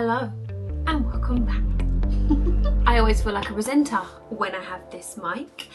Hello and welcome back. I always feel like a presenter when I have this mic.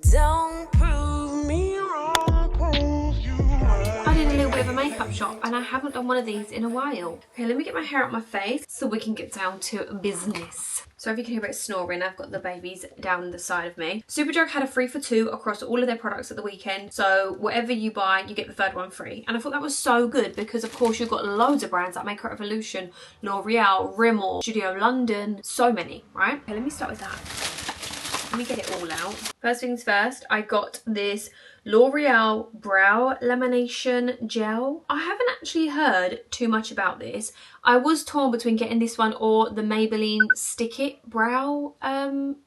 Don't prove me wrong, prove you right. I did a little bit of a makeup shop and I haven't done one of these in a while. Okay, let me get my hair out my face so we can get down to business. So if you can hear it snoring, I've got the babies down the side of me. Superdrug had a 3 for 2 across all of their products at the weekend. So whatever you buy, you get the third one free. And I thought that was so good because of course you've got loads of brands like Makeup Revolution, L'Oreal, Rimmel, Studio London, so many, right? Okay, let me start with that. Let me get it all out. First things first, I got this L'Oreal Brow Lamination Gel. I haven't actually heard too much about this. I was torn between getting this one or the Maybelline Stick It Brow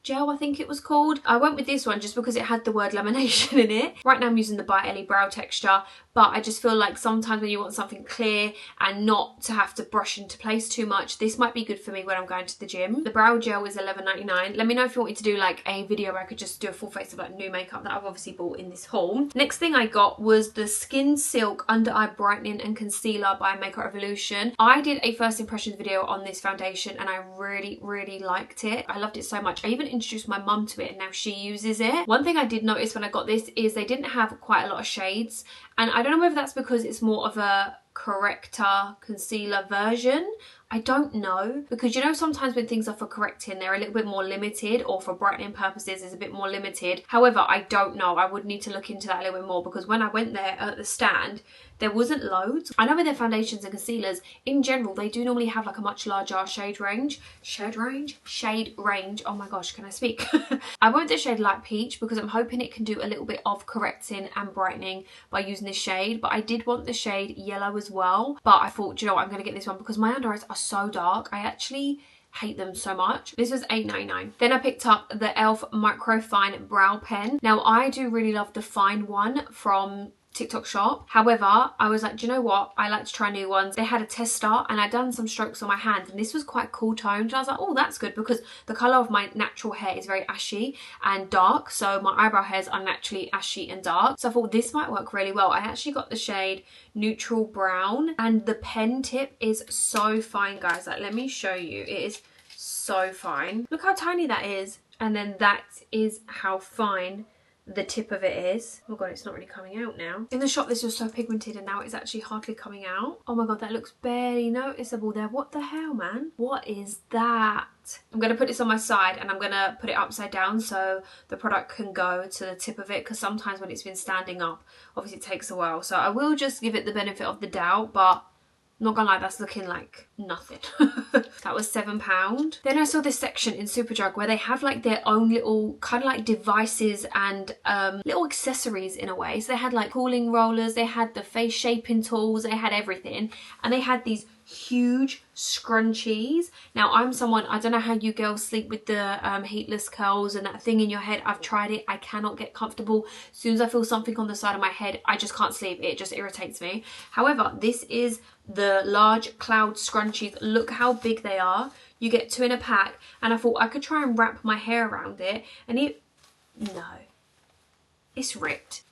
Gel, I think it was called. I went with this one just because it had the word lamination in it. Right now I'm using the By Ellie Brow Texture, but I just feel like sometimes when you want something clear and not to have to brush into place too much, this might be good for me when I'm going to the gym. The brow gel is $11.99. Let me know if you want me to do like a video where I could just do a full face of like new makeup that I've obviously bought in this haul. Next thing I got was the Skin Silk Under Eye Brightening and Concealer by Makeup Revolution. I did a first impressions video on this foundation and I really liked it. I loved it so much. I even introduced my mum to it and now she uses it. One thing I did notice when I got this is they didn't have quite a lot of shades, and I don't know whether that's because it's more of a corrector concealer version. I don't know, because you know sometimes when things are for correcting they're a little bit more limited, or for brightening purposes is a bit more limited. However, I don't know. I would need to look into that a little bit more because when I went there at the stand there wasn't loads. I know with their foundations and concealers in general they do normally have like a much larger shade range. Oh my gosh, can I speak? I went with the shade Light Peach because I'm hoping it can do a little bit of correcting and brightening by using this shade, but I did want the shade Yellow as well. But I thought, do you know what, I'm going to get this one because my under eyes are so dark. I actually hate them so much. This was $8.99. Then I picked up the e.l.f. Micro Fine Brow Pen. Now I do really love the fine one from TikTok shop. However, I was like, do you know what? I like to try new ones. They had a tester and I'd done some strokes on my hand and this was quite cool toned. And I was like, oh, that's good because the colour of my natural hair is very ashy and dark. So my eyebrow hairs are naturally ashy and dark. So I thought this might work really well. I actually got the shade Neutral Brown and the pen tip is so fine, guys. Like, let me show you. It is so fine. Look how tiny that is. And then that is how fine the tip of it is. Oh god, it's not really coming out now. In the shop this was so pigmented and now it's actually hardly coming out. Oh my god, that looks barely noticeable there. What the hell, man? What is that? I'm going to put this on my side and I'm going to put it upside down so the product can go to the tip of it, because sometimes when it's been standing up obviously it takes a while. So I will just give it the benefit of the doubt, but not gonna lie, that's looking like nothing. That was £7. Then I saw this section in Superdrug where they have like their own little kind of like devices and little accessories in a way. So they had like cooling rollers, they had the face shaping tools, they had everything, and they had these huge scrunchies. Now I'm someone, I don't know how you girls sleep with the heatless curls and that thing in your head. I've tried it, I cannot get comfortable. As soon as I feel something on the side of my head I just can't sleep. It just irritates me. However, this is the large cloud scrunchies. Look how big they are. You get 2 in a pack and I thought I could try and wrap my hair around it and no, it's ripped.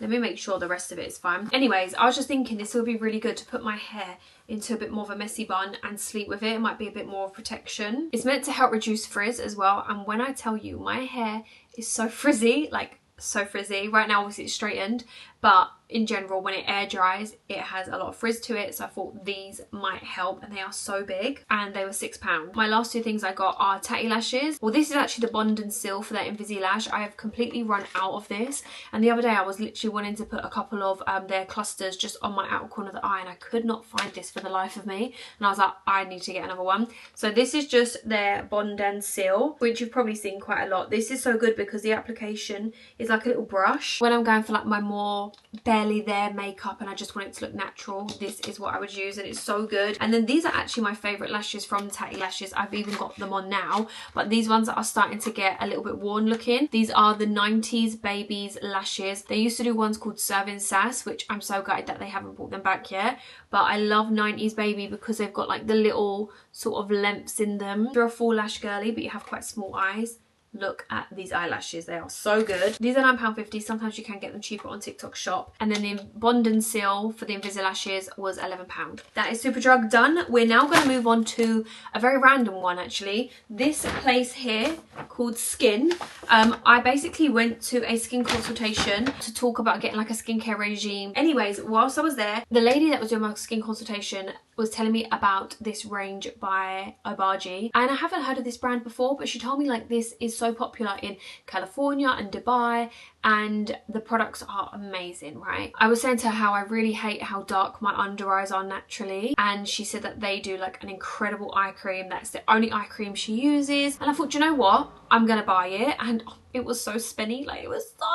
Let me make sure the rest of it is fine. Anyways, I was just thinking this would be really good to put my hair into a bit more of a messy bun and sleep with it. It might be a bit more of protection. It's meant to help reduce frizz as well. And when I tell you my hair is so frizzy, like so frizzy. Right now obviously it's straightened, but in general when it air dries it has a lot of frizz to it, so I thought these might help, and they are so big and they were £6. My last 2 things I got are tatty lashes. Well, this is actually the Bond and Seal for their Invisilash. I have completely run out of this, and the other day I was literally wanting to put a couple of their clusters just on my outer corner of the eye and I could not find this for the life of me, and I was like, I need to get another one. So this is just their Bond and Seal, which you've probably seen quite a lot. This is so good because the application is like a little brush. When I'm going for like my more barely there makeup and I just want it to look natural, this is what I would use and it's so good. And then these are actually my favourite lashes from Tatty Lashes. I've even got them on now, but these ones are starting to get a little bit worn looking. These are the 90s Babies lashes. They used to do ones called Serving Sass, which I'm so gutted that they haven't brought them back yet, but I love 90s Baby because they've got like the little sort of lengths in them. If you're a full lash girly but you have quite small eyes, look at these eyelashes. They are so good. These are £9.50. Sometimes you can get them cheaper on TikTok shop. And then the Bond and Seal for the Invisalashes was £11. That is Superdrug done. We're now going to move on to a very random one actually. This place here called Skin. I basically went to a skin consultation to talk about getting like a skincare regime. Anyways, whilst I was there, the lady that was doing my skin consultation was telling me about this range by Obagi, and I haven't heard of this brand before, but she told me like this is so popular in California and Dubai, and the products are amazing, right? I was saying to her how I really hate how dark my under eyes are naturally, and she said that they do like an incredible eye cream. That's the only eye cream she uses, and I thought, you know what, I'm gonna buy it. And it was so spenny, like it was so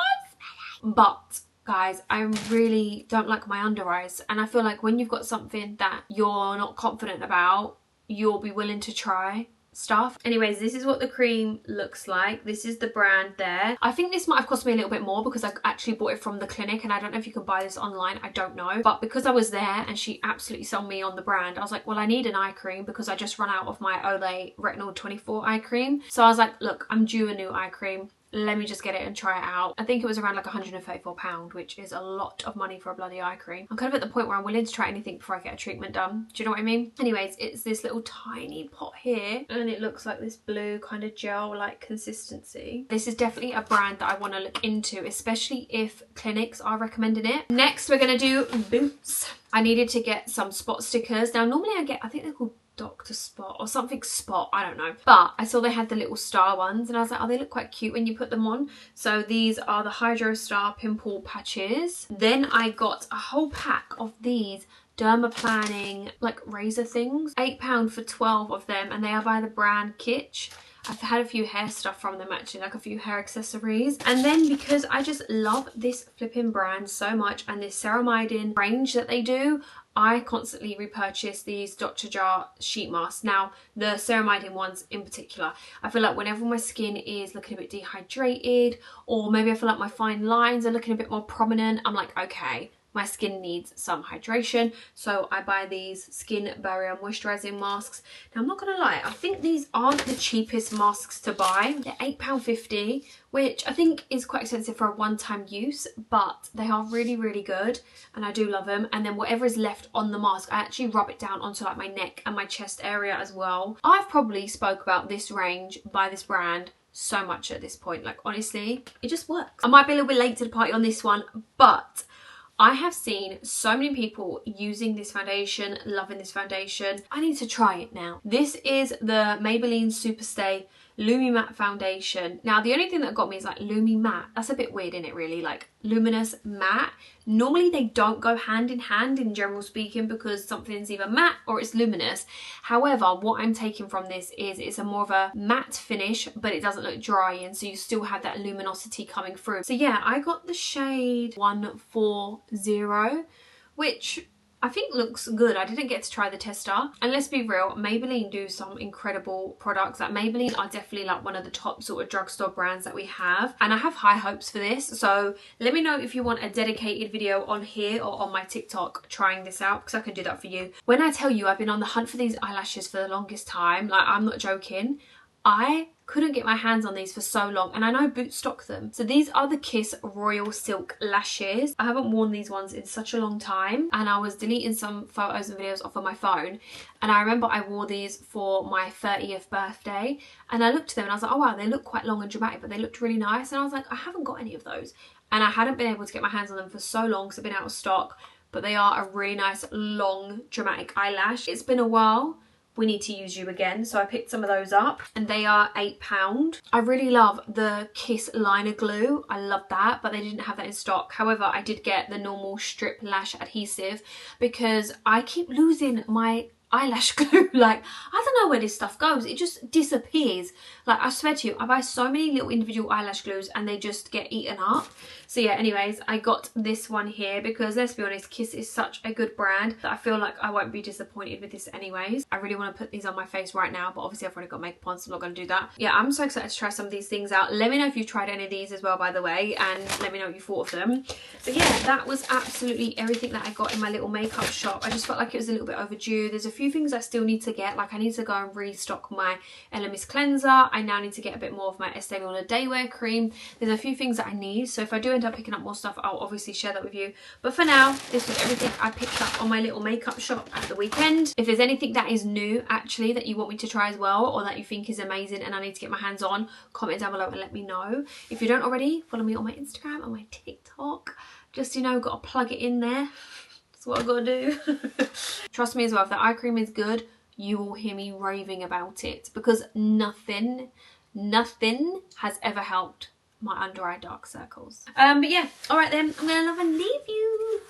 spenny. But guys, I really don't like my under eyes, and I feel like when you've got something that you're not confident about, you'll be willing to try stuff. Anyways, this is what the cream looks like. This is the brand there. I think this might have cost me a little bit more because I actually bought it from the clinic, and I don't know if you can buy this online, I don't know. But because I was there and she absolutely sold me on the brand, I was like, well, I need an eye cream because I just run out of my Olay Retinol 24 eye cream. So I was like, look, I'm due a new eye cream. Let me just get it and try it out. I think it was around like £134, which is a lot of money for a bloody eye cream. I'm kind of at the point where I'm willing to try anything before I get a treatment done. Do you know what I mean? Anyways, it's this little tiny pot here, and it looks like this blue kind of gel-like consistency. This is definitely a brand that I want to look into, especially if clinics are recommending it. Next, we're going to do boots. I needed to get some spot stickers. Now, normally I think they're called Dr. Spot or something Spot, I don't know, but I saw they had the little star ones and I was like, oh, they look quite cute when you put them on. So these are the Hydro Star pimple patches. Then I got a whole pack of these dermaplaning like razor things, £8 for 12 of them, and they are by the brand Kitsch. I've had a few hair stuff from them actually, like a few hair accessories. And then because I just love this flipping brand so much and this ceramidin range that they do, I constantly repurchase these Dr. Jart sheet masks. Now, the ceramidin ones in particular, I feel like whenever my skin is looking a bit dehydrated, or maybe I feel like my fine lines are looking a bit more prominent, I'm like, okay, my skin needs some hydration, so I buy these skin barrier moisturizing masks. Now, I'm not gonna lie, I think these aren't the cheapest masks to buy. They're £8.50, which I think is quite expensive for a one-time use, but they are really, really good, and I do love them. And then whatever is left on the mask, I actually rub it down onto like my neck and my chest area as well. I've probably spoke about this range by this brand so much at this point, like honestly, it just works. I might be a little bit late to the party on this one, but I have seen so many people using this foundation, loving this foundation. I need to try it now. This is the Maybelline Superstay Lumi Matte Foundation. Now, the only thing that got me is like Lumi Matte. That's a bit weird, isn't it, really? Like luminous matte. Normally they don't go hand in general speaking, because something's either matte or it's luminous. However, what I'm taking from this is it's a more of a matte finish, but it doesn't look dry, and so you still have that luminosity coming through. So yeah, I got the shade 140, which I think looks good. I didn't get to try the tester. And let's be real, Maybelline do some incredible products. Like Maybelline are definitely like one of the top sort of drugstore brands that we have. And I have high hopes for this. So let me know if you want a dedicated video on here or on my TikTok trying this out, because I can do that for you. When I tell you I've been on the hunt for these eyelashes for the longest time, like I'm not joking, I couldn't get my hands on these for so long, and I know Boots stock them. So these are the Kiss Royal Silk Lashes. I haven't worn these ones in such a long time, and I was deleting some photos and videos off of my phone, and I remember I wore these for my 30th birthday, and I looked at them and I was like, oh wow, they look quite long and dramatic, but they looked really nice. And I was like, I haven't got any of those, and I hadn't been able to get my hands on them for so long because they've been out of stock, but they are a really nice long dramatic eyelash. It's been a while. We need to use you again, so I picked some of those up, and they are £8. I really love the Kiss liner glue. I love that, but they didn't have that in stock. However, I did get the normal strip lash adhesive because I keep losing my eyelash glue. Like, I don't know where this stuff goes, it just disappears. Like, I swear to you, I buy so many little individual eyelash glues and they just get eaten up. So yeah, anyways, I got this one here because, let's be honest, Kiss is such a good brand that I feel like I won't be disappointed with this anyways. I really want to put these on my face right now, but obviously I've already got makeup on, so I'm not going to do that. Yeah, I'm so excited to try some of these things out. Let me know if you've tried any of these as well, by the way, and let me know what you thought of them. But yeah, that was absolutely everything that I got in my little makeup shop. I just felt like it was a little bit overdue. There's a few few things I still need to get. Like I need to go and restock my LMS cleanser. I now need to get a bit more of my Estee Lauder Daywear cream. There's a few things that I need, so if I do end up picking up more stuff, I'll obviously share that with you. But for now, this was everything I picked up on my little makeup shop at the weekend. If there's anything that is new actually that you want me to try as well, or that you think is amazing and I need to get my hands on, comment down below and let me know. If you don't already, follow me on my Instagram and my TikTok. Just, you know, got to plug it in there. That's what I gotta do. Trust me as well, if the eye cream is good, you will hear me raving about it, because nothing has ever helped my under eye dark circles. But yeah, all right then, I'm gonna love and leave you.